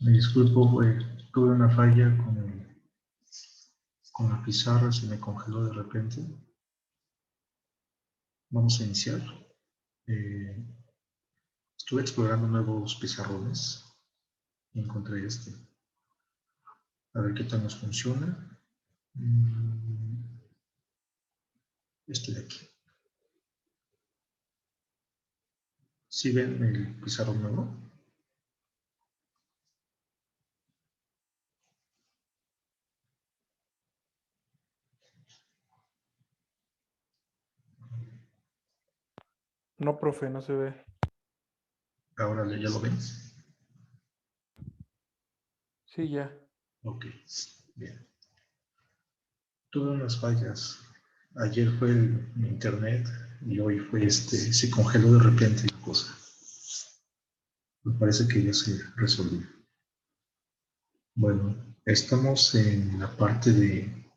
Me disculpo, tuve una falla con la pizarra, se me congeló de repente. Vamos a iniciar. Eh, Estuve explorando nuevos pizarrones y encontré este. A ver qué tal nos funciona. Este de aquí. ¿Sí ven el pizarrón nuevo? No, profe, no se ve. Ahora ya lo ven. Sí, ya. Ok, bien. Tuve unas fallas. Ayer fue mi internet y hoy fue se congeló de repente la cosa. Me parece que ya se resolvió. Bueno, estamos en la parte de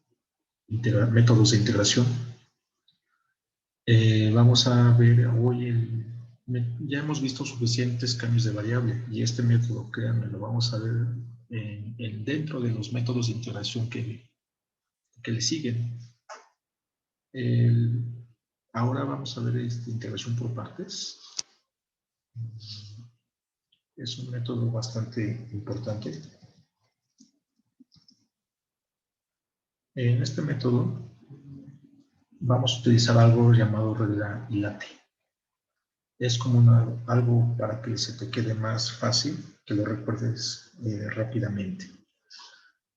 métodos de integración. Vamos a ver hoy ya hemos visto suficientes cambios de variable y este método, créanme, lo vamos a ver dentro de los métodos de integración que le siguen. Ahora vamos a ver integración por partes. Es un método bastante importante. En este método vamos a utilizar algo llamado regla Ilate. Es como algo para que se te quede más fácil, que lo recuerdes rápidamente.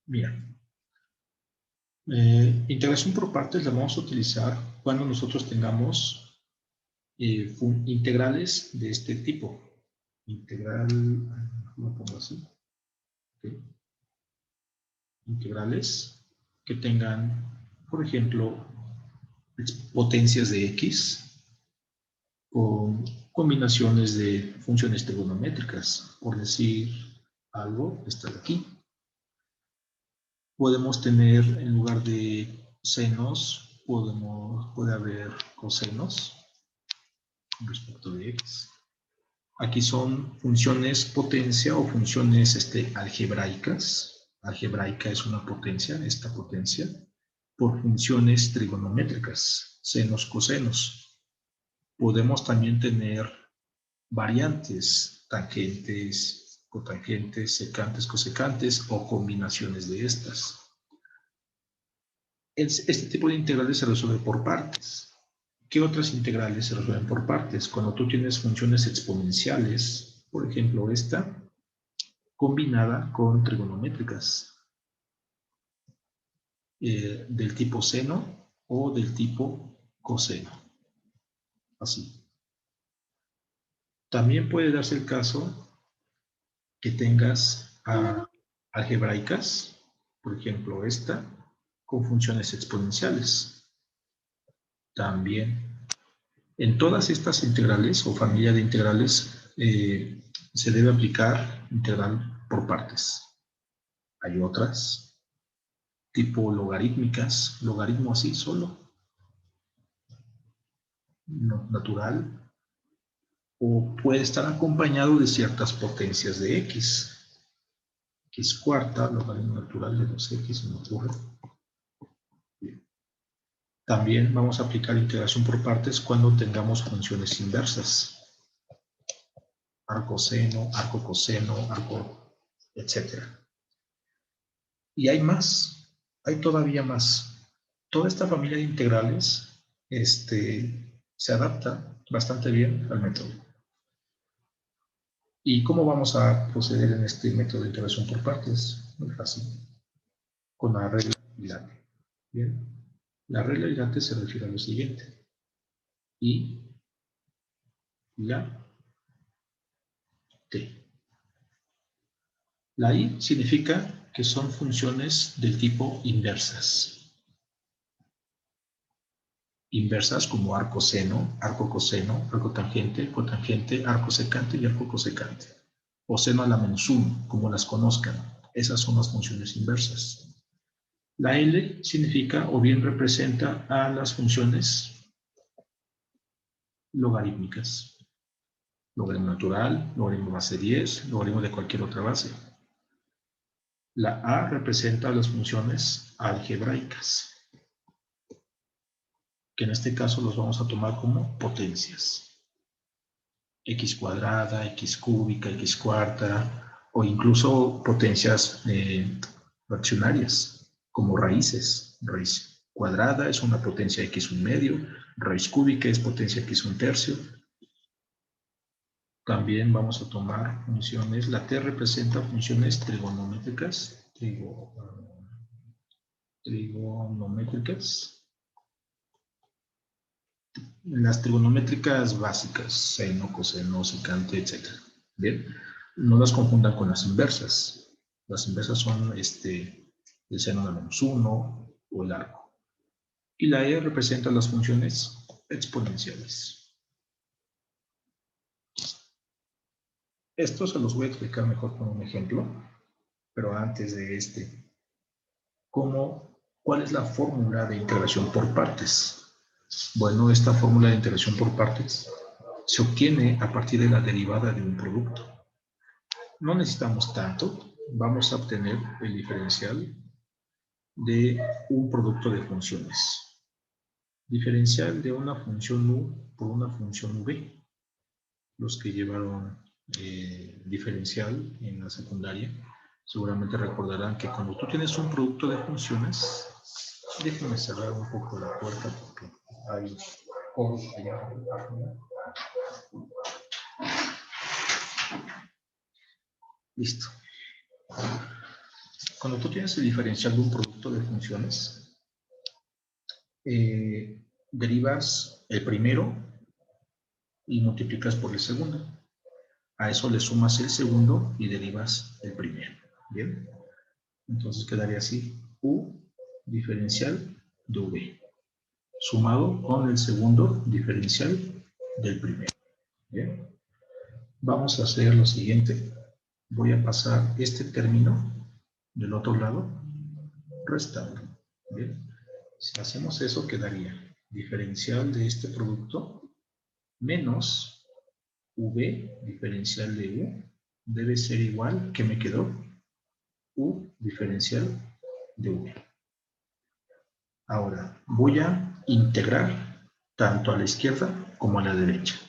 Mira, integración por partes la vamos a utilizar cuando nosotros tengamos integrales de este tipo. Integral, lo pongo así. Okay. Integrales que tengan, por ejemplo, potencias de x con combinaciones de funciones trigonométricas, por decir algo, está de aquí. Podemos tener, en lugar de senos, puede haber cosenos con respecto de x. Aquí son funciones potencia o funciones algebraicas. Algebraica es una potencia, esta potencia, por funciones trigonométricas, senos, cosenos. Podemos también tener variantes, tangentes, cotangentes, secantes, cosecantes o combinaciones de estas. Este tipo de integrales se resuelve por partes. ¿Qué otras integrales se resuelven por partes? Cuando tú tienes funciones exponenciales, por ejemplo esta, combinada con trigonométricas, del tipo seno o del tipo coseno. Así. También puede darse el caso que tengas algebraicas, por ejemplo esta, con funciones exponenciales. También. En todas estas integrales o familia de integrales se debe aplicar integral por partes. Hay otras, tipo logarítmicas, logaritmo así solo, natural, o puede estar acompañado de ciertas potencias de x. X cuarta, logaritmo natural de 2x, se me ocurre. Bien. También vamos a aplicar integración por partes cuando tengamos funciones inversas. Arco seno, arco coseno, arco, etc. Y hay más, hay todavía más. Toda esta familia de integrales se adapta bastante bien al método. ¿Y cómo vamos a proceder en este método de integración por partes? Muy fácil. Con la regla Ilate. Bien. La regla Ilate se refiere a lo siguiente. Y la T. La I significa que son funciones del tipo inversas. Inversas como arco seno, arco coseno, arco tangente, cotangente, arco secante y arco cosecante. O seno a la menos 1, como las conozcan. Esas son las funciones inversas. La L significa o bien representa a las funciones logarítmicas. Logaritmo natural, logaritmo base 10, logaritmo de cualquier otra base. La A representa las funciones algebraicas, que en este caso los vamos a tomar como potencias. X cuadrada, X cúbica, X cuarta, o incluso potencias fraccionarias, como raíces. Raíz cuadrada es una potencia X un medio, raíz cúbica es potencia X un tercio. También vamos a tomar funciones, la T representa funciones trigonométricas, las trigonométricas básicas, seno, coseno, secante, etc. Bien, no las confundan con las inversas. Las inversas son el seno de menos 1 o el arco. Y la E representa las funciones exponenciales. Esto se los voy a explicar mejor con un ejemplo, pero antes de ¿cuál es la fórmula de integración por partes? Bueno, esta fórmula de integración por partes se obtiene a partir de la derivada de un producto. No necesitamos tanto, vamos a obtener el diferencial de un producto de funciones. Diferencial de una función u por una función v. Los que llevaron diferencial en la secundaria seguramente recordarán que cuando tú tienes un producto de funciones, déjenme cerrar un poco la puerta porque hay coros allá afuera. Listo. Cuando tú tienes el diferencial de un producto de funciones, derivas el primero y multiplicas por el segundo. A eso le sumas el segundo y derivas el primero. ¿Bien? Entonces quedaría así. U diferencial de V. Sumado con el segundo diferencial del primero. ¿Bien? Vamos a hacer lo siguiente. Voy a pasar este término del otro lado restando. ¿Bien? Si hacemos eso, quedaría diferencial de este producto menos V diferencial de U debe ser igual, ¿qué me quedó? U diferencial de V. Ahora, voy a integrar tanto a la izquierda como a la derecha.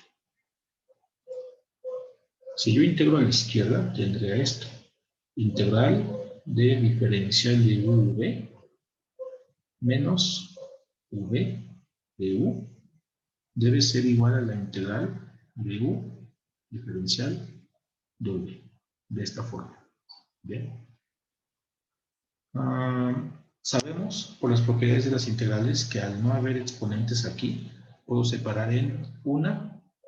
Si yo integro a la izquierda, tendría esto. Integral de diferencial de UV menos V de U debe ser igual a la integral de U diferencial de V. De esta forma. Bien. Sabemos por las propiedades de las integrales que al no haber exponentes aquí, puedo separar en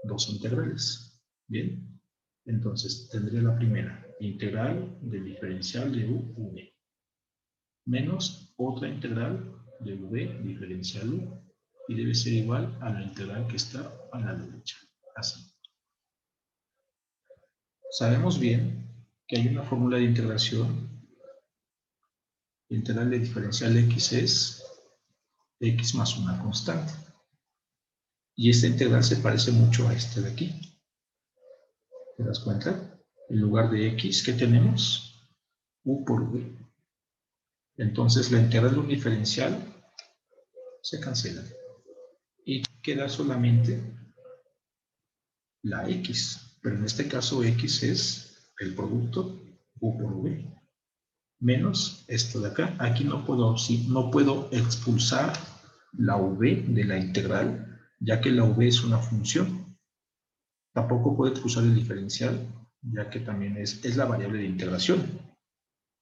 dos integrales. Bien. Entonces, tendré la primera, integral del diferencial de u, v, menos otra integral de v diferencial u, y debe ser igual a la integral que está a la derecha. Así. Sabemos bien que hay una fórmula de integración. La integral de diferencial x es x más una constante. Y esta integral se parece mucho a esta de aquí. ¿Te das cuenta? En lugar de x, ¿qué tenemos? U por v. Entonces la integral de un diferencial se cancela. Y queda solamente la x. Pero en este caso x es el producto u por v. Menos esto de acá. Aquí no puedo expulsar la v de la integral, ya que la v es una función. Tampoco puedo expulsar el diferencial, ya que también es la variable de integración.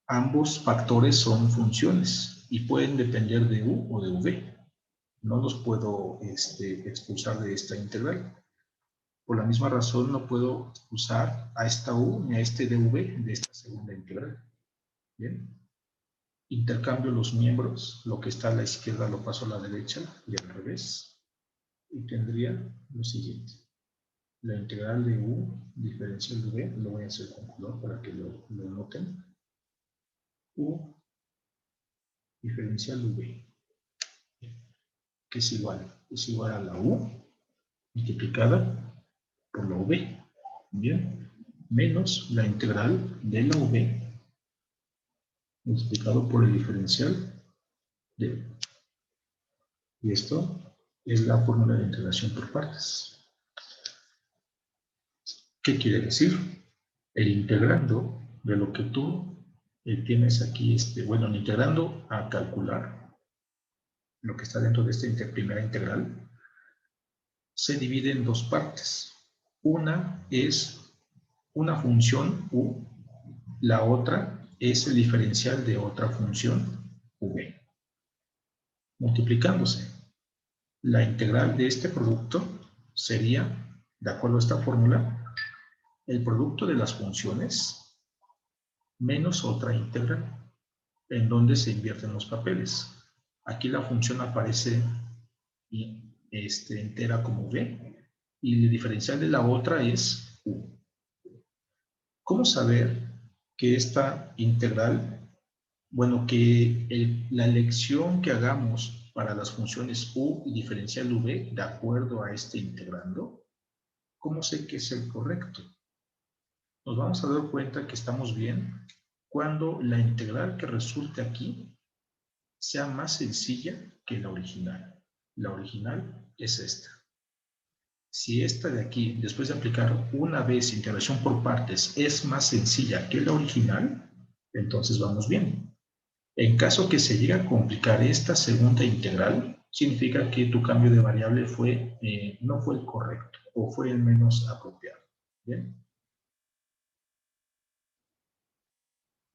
Ambos factores son funciones y pueden depender de u o de v. No los puedo expulsar de esta integral. Por la misma razón no puedo expulsar a esta u ni a este dv de esta segunda integral. Bien. Intercambio los miembros, lo que está a la izquierda lo paso a la derecha y al revés. Y tendría lo siguiente. La integral de u diferencial de v, lo voy a hacer con color para que lo noten. U diferencial de v, que es igual a la u multiplicada por la v, bien, menos la integral de la v multiplicado por el diferencial de u. Y esto es la fórmula de integración por partes. ¿Qué quiere decir? El integrando de lo que tú tienes aquí, bueno, el integrando a calcular lo que está dentro de esta primera integral, se divide en dos partes. Una es una función u, la otra es el diferencial de otra función v. Multiplicándose, la integral de este producto sería, de acuerdo a esta fórmula, el producto de las funciones menos otra integral, en donde se invierten los papeles. Aquí la función aparece entera como v, y el diferencial de la otra es u. ¿Cómo saber que esta integral, bueno, que la elección que hagamos para las funciones u y diferencial v de acuerdo a este integrando, cómo sé que es el correcto? Nos vamos a dar cuenta que estamos bien cuando la integral que resulte aquí sea más sencilla que la original. La original es esta. Si esta de aquí, después de aplicar una vez integración por partes, es más sencilla que la original, entonces vamos bien. En caso que se llegue a complicar esta segunda integral, significa que tu cambio de variable no fue el correcto o fue el menos apropiado. ¿Bien?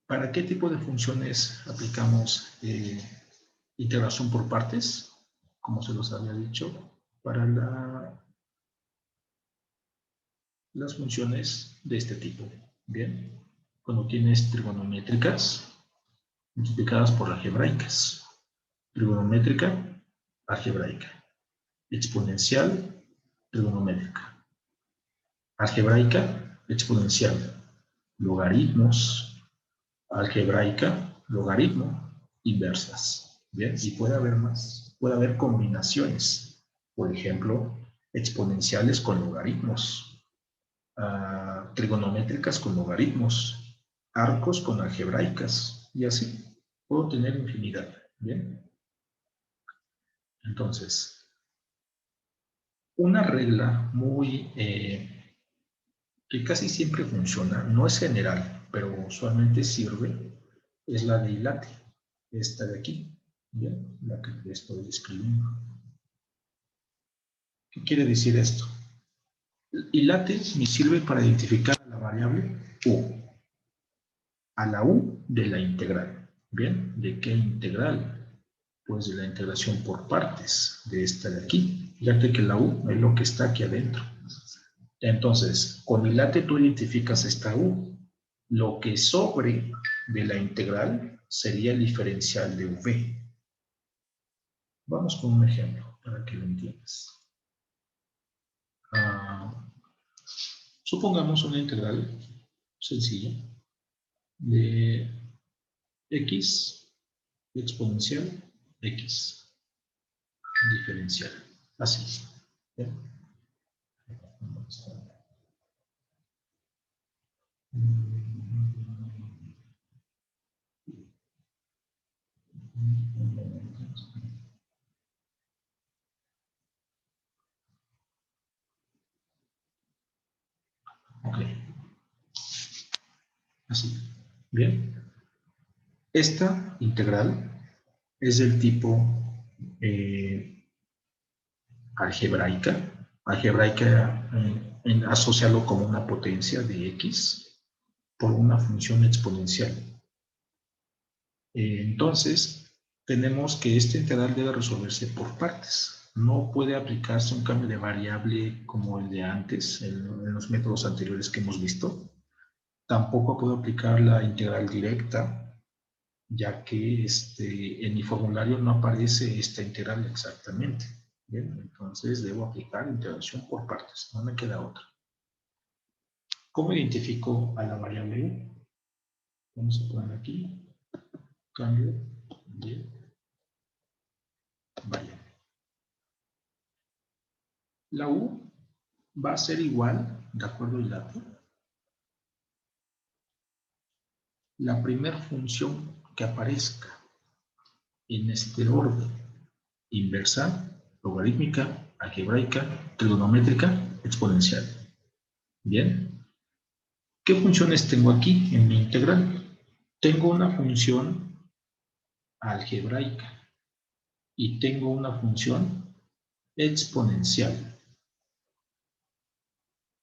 ¿Para qué tipo de funciones aplicamos integración por partes? Como se los había dicho, para las funciones de este tipo. Bien, cuando tienes trigonométricas multiplicadas por algebraicas. Trigonométrica, algebraica. Exponencial, trigonométrica. Algebraica, exponencial. Logaritmos, algebraica, logaritmo, inversas. Bien, y puede haber más. Puede haber combinaciones. Por ejemplo, exponenciales con logaritmos. Trigonométricas con logaritmos, arcos con algebraicas, y así. Puedo tener infinidad. Bien. Entonces, una regla que casi siempre funciona, no es general, pero usualmente sirve, es la de hilate, esta de aquí, ¿bien? La que estoy escribiendo. ¿Qué quiere decir esto? Hilate me sirve para identificar la variable u, a la u de la integral. ¿Bien? ¿De qué integral? Pues de la integración por partes, de esta de aquí. Fíjate que la u es lo que está aquí adentro. Entonces, con hilate tú identificas esta u. Lo que sobre de la integral sería el diferencial de v. Vamos con un ejemplo para que lo entiendas. Supongamos una integral sencilla de x exponencial x diferencial. Así. ¿Bien? Ok. Así. Bien. Esta integral es del tipo algebraica. Algebraica, asociarlo como una potencia de x por una función exponencial. Entonces, tenemos que esta integral debe resolverse por partes. No puede aplicarse un cambio de variable como el de antes, en los métodos anteriores que hemos visto. Tampoco puedo aplicar la integral directa, ya que en mi formulario no aparece esta integral exactamente. Bien, entonces debo aplicar integración por partes, no me queda otra. ¿Cómo identifico a la variable u? Vamos a poner aquí, cambio de variable. La u va a ser igual, de acuerdo al dato, la primera función que aparezca en este orden: inversa, logarítmica, algebraica, trigonométrica, exponencial. Bien. ¿Qué funciones tengo aquí en mi integral? Tengo una función algebraica y tengo una función exponencial.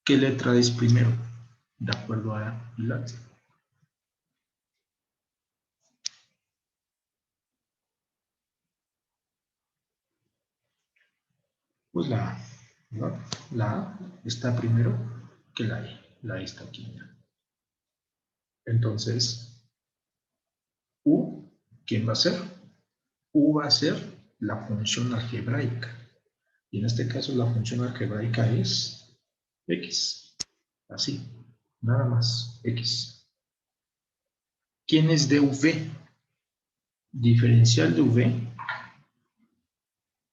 ¿Qué letra es primero? De acuerdo a la... Pues la A, ¿no? La A está primero que la E. La E está aquí. Entonces, U, ¿quién va a ser? U va a ser la función algebraica. Y en este caso la función algebraica es X. Así, nada más, X. ¿Quién es dV? Diferencial de V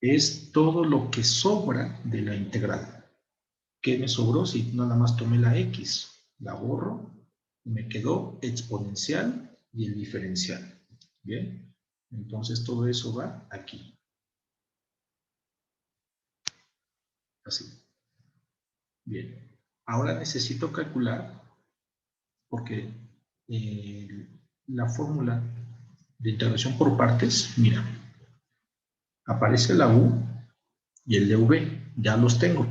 es todo lo que sobra de la integral. ¿Qué me sobró si nada más tomé la X? La borro y me quedó exponencial y el diferencial. Bien, entonces todo eso va aquí. Así. Bien, ahora necesito calcular, porque la fórmula de integración por partes, mira, aparece la U y el dV, ya los tengo.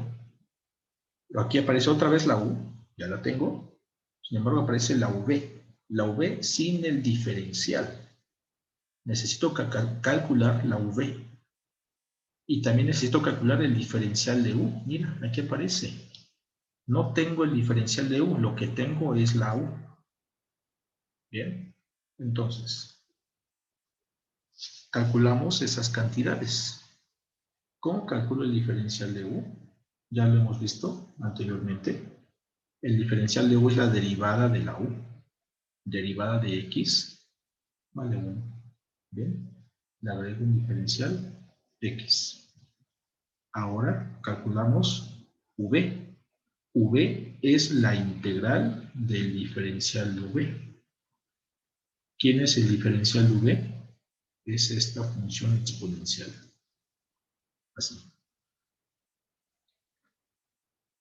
Pero aquí aparece otra vez la U, ya la tengo. Sin embargo, aparece la V sin el diferencial. Necesito calcular la V. Y también necesito calcular el diferencial de U. Mira, aquí aparece. No tengo el diferencial de U, lo que tengo es la U. Bien, entonces, calculamos esas cantidades. ¿Cómo calculo el diferencial de U? Ya lo hemos visto anteriormente. El diferencial de U es la derivada de la U. Derivada de X vale 1. Bien, le agrego un diferencial X. Ahora calculamos V. V es la integral del diferencial de V. ¿Quién es el diferencial de V? Es esta función exponencial. Así.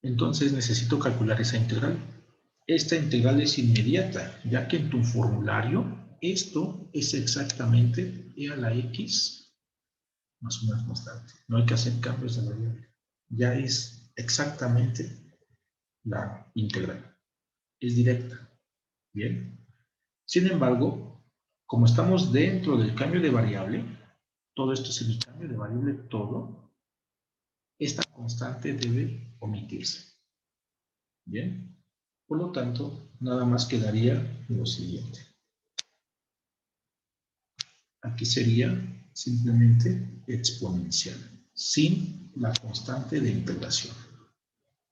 Entonces necesito calcular esa integral. Esta integral es inmediata, ya que en tu formulario esto es exactamente e a la x más o menos constante. No hay que hacer cambios de variable. Ya es exactamente la integral. Es directa. Bien. Sin embargo, como estamos dentro del cambio de variable, todo esto es el cambio de variable, todo, esta constante debe omitirse. Bien. Por lo tanto, nada más quedaría lo siguiente. Aquí sería simplemente exponencial, sin la constante de integración.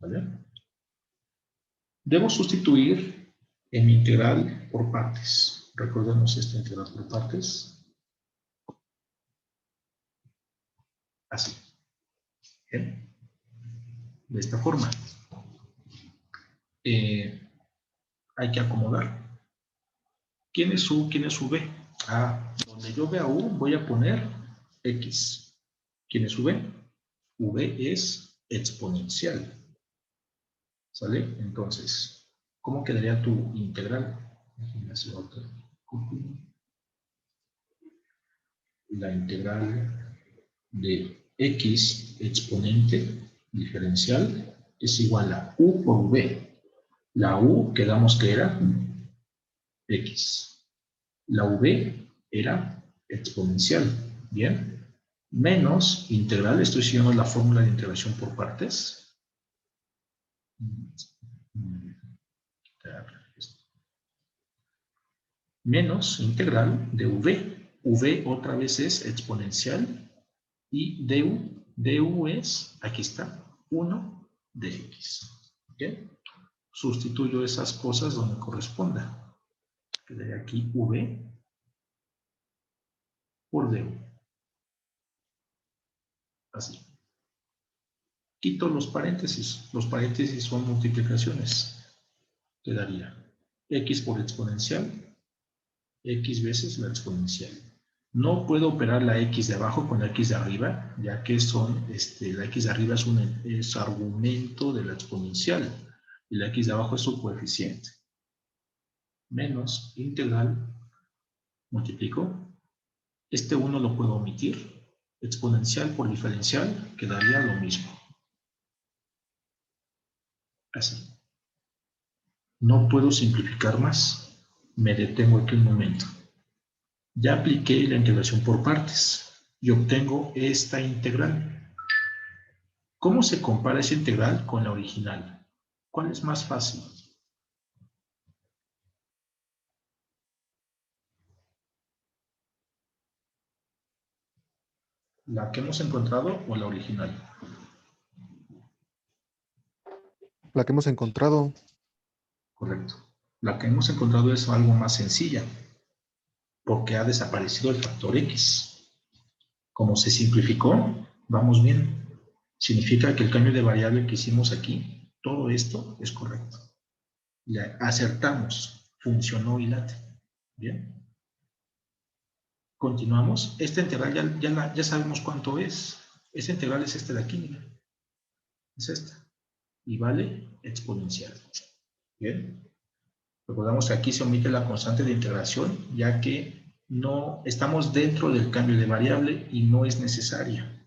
¿Vale? Debo sustituir en mi integral por partes. Recordemos esta integral por partes. Así. ¿Bien? De esta forma. Hay que acomodar. ¿Quién es U? ¿Quién es V? Donde yo vea U voy a poner X. ¿Quién es V? V es exponencial. ¿Sale? Entonces, ¿cómo quedaría tu integral? La integral de X exponente diferencial es igual a U por V. La U quedamos que era X. La V era exponencial. Bien. Menos integral, estoy siguiendo la fórmula de integración por partes. Menos integral de V. V otra vez es exponencial y du es, aquí está, 1 de X. ¿Okay? Sustituyo esas cosas donde corresponda. Quedaría aquí V por du. Así. Quito los paréntesis. Los paréntesis son multiplicaciones. Quedaría X por exponencial X veces la exponencial. No puedo operar la X de abajo con la X de arriba, ya que la X de arriba es argumento de la exponencial y la X de abajo es su coeficiente. Menos integral, multiplico. Este 1 lo puedo omitir. Exponencial por diferencial quedaría lo mismo. Así. No puedo simplificar más. Me detengo aquí un momento. Ya apliqué la integración por partes y obtengo esta integral. ¿Cómo se compara esa integral con la original? ¿Cuál es más fácil? ¿La que hemos encontrado o la original? La que hemos encontrado. Correcto. La que hemos encontrado es algo más sencilla, porque ha desaparecido el factor X. Como se simplificó, vamos bien. Significa que el cambio de variable que hicimos aquí, todo esto es correcto. Le acertamos, funcionó y late. Bien. Continuamos. Esta integral ya sabemos cuánto es. Esta integral es esta de aquí, mira. Es esta. Y vale exponencial. Bien. Recordamos que aquí se omite la constante de integración, ya que no estamos dentro del cambio de variable y no es necesaria.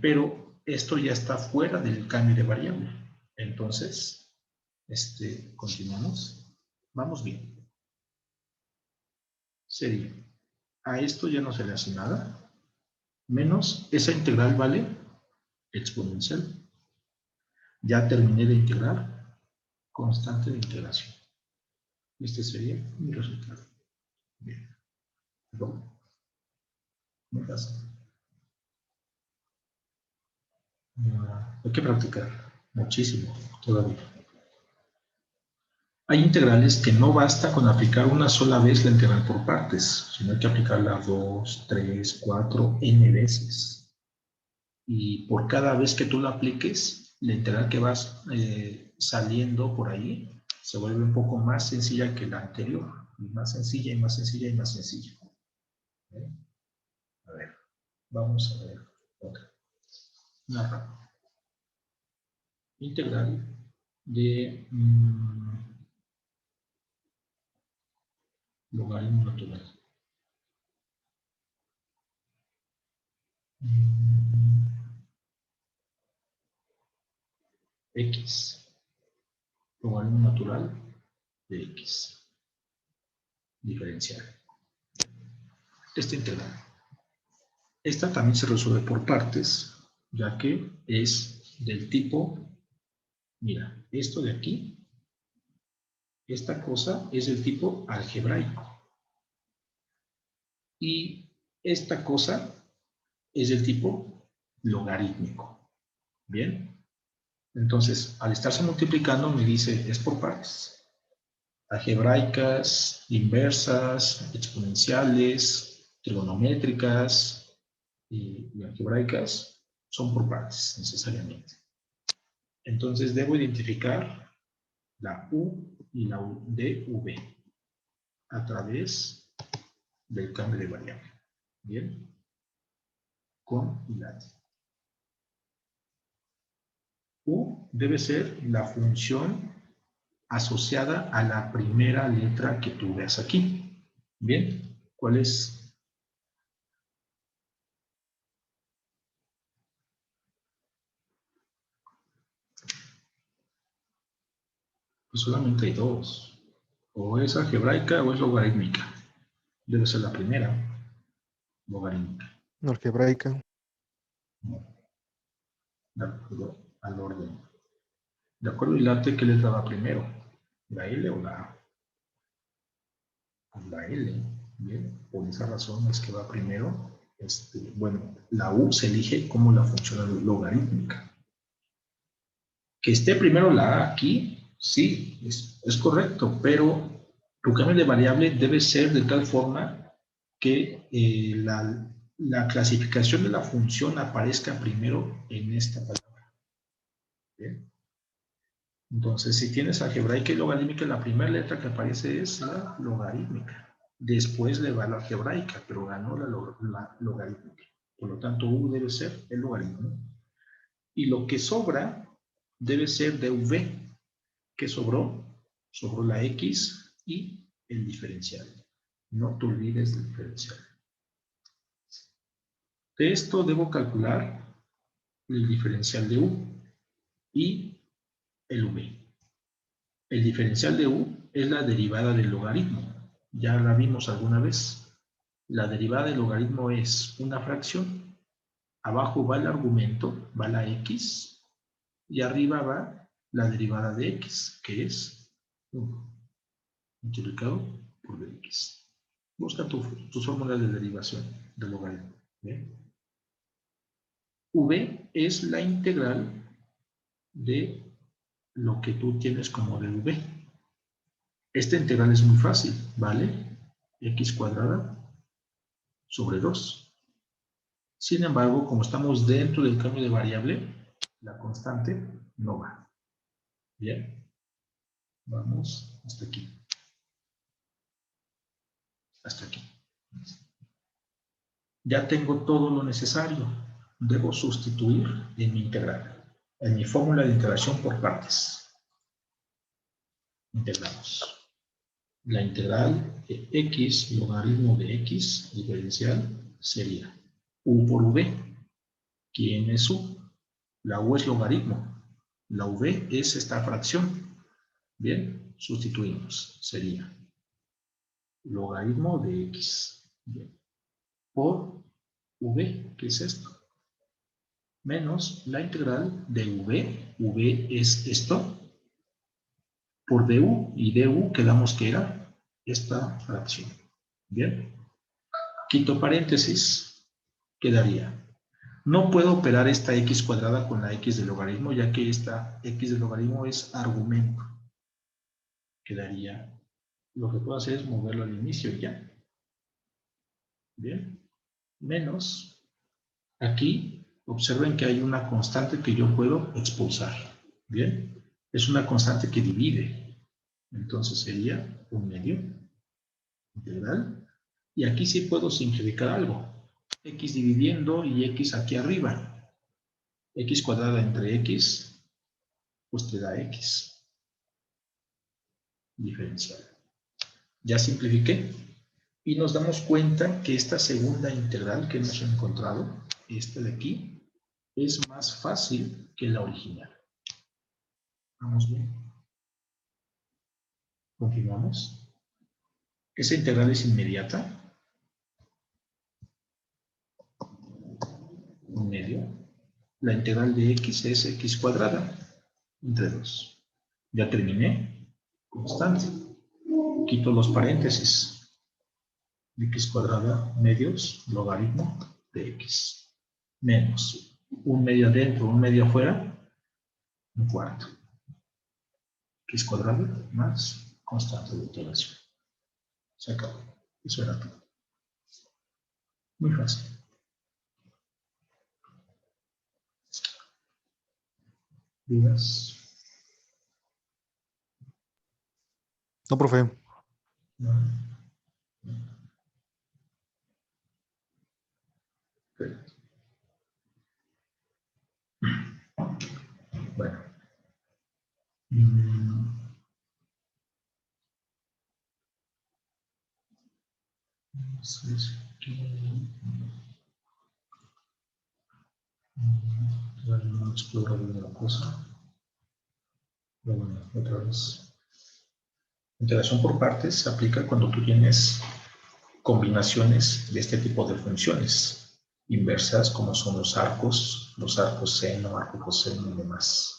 Pero esto ya está fuera del cambio de variable. Entonces, continuamos. Vamos bien. Sería, a esto ya no se le hace nada, menos esa integral vale exponencial. Ya terminé de integrar, constante de integración. Este sería mi resultado. Bien. Perdón. Muy fácil. Hay que practicar muchísimo todavía. Hay integrales que no basta con aplicar una sola vez la integral por partes, sino hay que aplicarla 2, 3, 4, n veces. Y por cada vez que tú la apliques, la integral que vas saliendo por ahí se vuelve un poco más sencilla que la anterior. Y más sencilla, y más sencilla, y más sencilla. A ver, vamos a ver otra. Una rápida. Integral de logaritmo natural. X, logaritmo natural de X, diferencial. Esta integral. Esta también se resuelve por partes, ya que es del tipo, mira, esto de aquí, esta cosa es del tipo algebraico. Y esta cosa es del tipo logarítmico. ¿Bien? Entonces, al estarse multiplicando, me dice, es por partes. Algebraicas, inversas, exponenciales, trigonométricas y algebraicas son por partes, necesariamente. Entonces, debo identificar la U y la U de V a través del cambio de variable. ¿Bien? Con y late. U debe ser la función asociada a la primera letra que tú veas aquí. ¿Bien? ¿Cuál es? Pues solamente hay dos. O es algebraica o es logarítmica. Debe ser la primera. Logarítmica. Algebraica. No. De acuerdo al orden. De acuerdo al late, ¿qué letra va primero? ¿La L o la A? Pues la L. Bien. Por esa razón es que va primero. Bueno, la U se elige como la función logarítmica. Que esté primero la A aquí, sí, es correcto, pero tu cambio de variable debe ser de tal forma que la clasificación de la función aparezca primero en esta palabra. ¿Bien? Entonces, si tienes algebraica y logarítmica, la primera letra que aparece es la logarítmica. Después le va la algebraica, pero ganó la logarítmica. Por lo tanto, U debe ser el logaritmo. Y lo que sobra debe ser de V. ¿Qué sobró? Sobró la X y el diferencial. No te olvides del diferencial. De esto debo calcular el diferencial de U y el V. El diferencial de U es la derivada del logaritmo. Ya la vimos alguna vez. La derivada del logaritmo es una fracción. Abajo va el argumento, va la X, y arriba va la derivada de X, que es 1, multiplicado por X. Busca tus fórmulas de derivación del logaritmo. ¿Bien? V es la integral de lo que tú tienes como de V. Esta integral es muy fácil, ¿vale? X cuadrada sobre 2. Sin embargo, como estamos dentro del cambio de variable, la constante no va. Bien, vamos hasta aquí. Hasta aquí. Ya tengo todo lo necesario. Debo sustituir en mi integral, en mi fórmula de integración por partes. Integramos. La integral de x logaritmo de x diferencial sería u por v. ¿Quién es u? La u es logaritmo. La v es esta fracción. Bien, sustituimos. Sería logaritmo de x. Bien. Por v, ¿qué es esto? Menos la integral de v es esto, por du, y du quedamos que era esta fracción. Bien, quito paréntesis, quedaría. No puedo operar esta x cuadrada con la x del logaritmo, ya que esta x del logaritmo es argumento. Quedaría, lo que puedo hacer es moverlo al inicio y ya. Bien, menos, aquí observen que hay una constante que yo puedo expulsar. Bien, es una constante que divide. Entonces sería 1/2 integral. Y aquí sí puedo simplificar algo. X dividiendo y X aquí arriba. X cuadrada entre X, pues te da X. Diferencial. Ya simplifiqué. Y nos damos cuenta que esta segunda integral que hemos encontrado, esta de aquí, es más fácil que la original. Vamos bien. Continuamos. Esa integral es inmediata. 1/2. La integral de x es x cuadrada entre 2. Ya terminé. Constante. Quito los paréntesis. X cuadrada medios logaritmo de x. Menos 1/2 adentro, 1/2 afuera, 1/4. X cuadrado más constante de integración. Se acabó. Eso era todo. Muy fácil. ¿Dudas? No, profe. No. Perfecto. Bueno. Entonces, no exploro alguna cosa. Pero bueno, otra vez. Integración por partes se aplica cuando tú tienes combinaciones de este tipo de funciones inversas, como son los arcos seno, arco coseno y demás.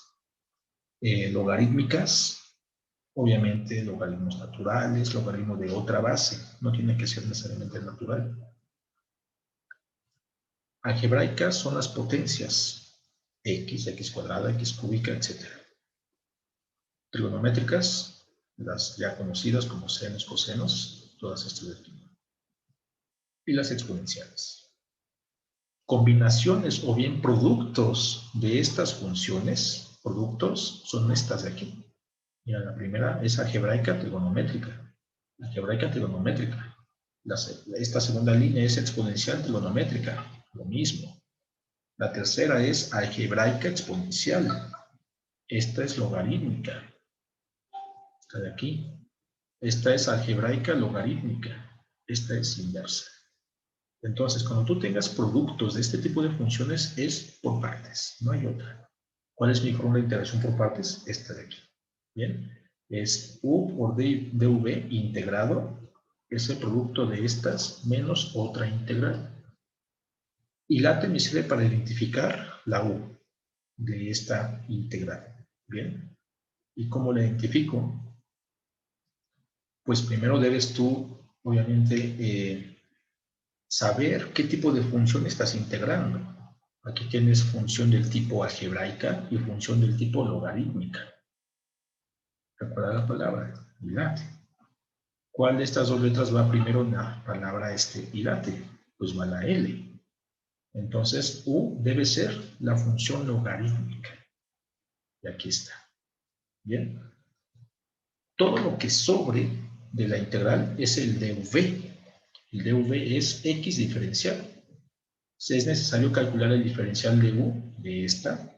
Logarítmicas, obviamente logaritmos naturales, logaritmo de otra base, no tiene que ser necesariamente natural. Algebraicas son las potencias, x, x cuadrada, x cúbica, etc. Trigonométricas, las ya conocidas como senos, cosenos, todas estas de aquí. Y las exponenciales. Combinaciones o bien productos de estas funciones productos son estas de aquí. Mira, la primera es algebraica trigonométrica. Algebraica trigonométrica. Esta segunda línea es exponencial trigonométrica. Lo mismo. La tercera es algebraica exponencial. Esta es logarítmica. Esta de aquí. Esta es algebraica logarítmica. Esta es inversa. Entonces, cuando tú tengas productos de este tipo de funciones, es por partes, no hay otra. ¿Cuál es mi fórmula de integración por partes? Esta de aquí. Bien, es u por dv integrado, es el producto de estas menos otra integral. Y late me sirve para identificar la u de esta integral. Bien, ¿y cómo la identifico? Pues primero debes tú, obviamente, saber qué tipo de función estás integrando. Aquí tienes función del tipo algebraica y función del tipo logarítmica. Recuerda la palabra, hilate. ¿Cuál de estas dos letras va primero en la palabra hilate? Pues va la L. Entonces, U debe ser la función logarítmica. Y aquí está. Bien. Todo lo que sobre de la integral es el dv. El dv es x diferencial. Es necesario calcular el diferencial de u de esta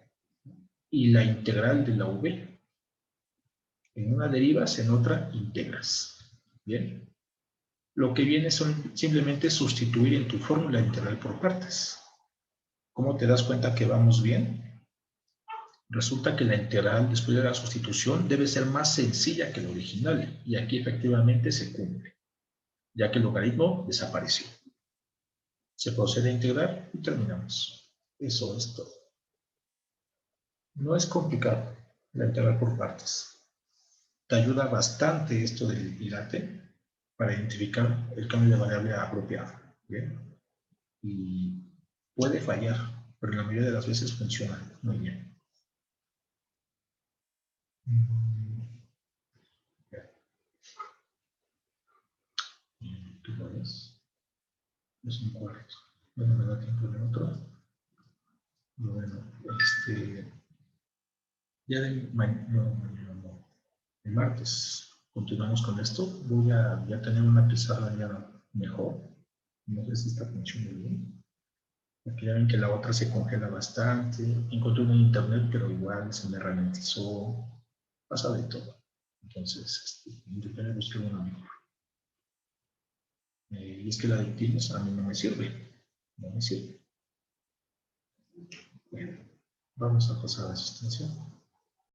y la integral de la v. En una derivas, en otra integras. Bien. Lo que viene son simplemente sustituir en tu fórmula integral por partes. ¿Cómo te das cuenta que vamos bien? Resulta que la integral después de la sustitución debe ser más sencilla que la original y aquí efectivamente se cumple, ya que el logaritmo desapareció. Se procede a integrar y terminamos. Eso es todo. No es complicado la integral por partes. Te ayuda bastante esto del hilate para identificar el cambio de variable apropiado. ¿Bien? Y puede fallar, pero la mayoría de las veces funciona muy bien. ¿Qué hora es? Es un cuarto. Bueno, me da tiempo de otro. Bueno, ya el martes continuamos con esto. Voy a ya tener una pizarra ya mejor. No sé si está funcionando bien. Aquí ya ven que la otra se congela bastante. Encontré una en internet, pero igual se me ralentizó. Pasa de todo. Entonces, intentaré buscar una mejor. Y es que la de Teams a mí no me sirve. No me sirve. Bueno, vamos a pasar a asistencia.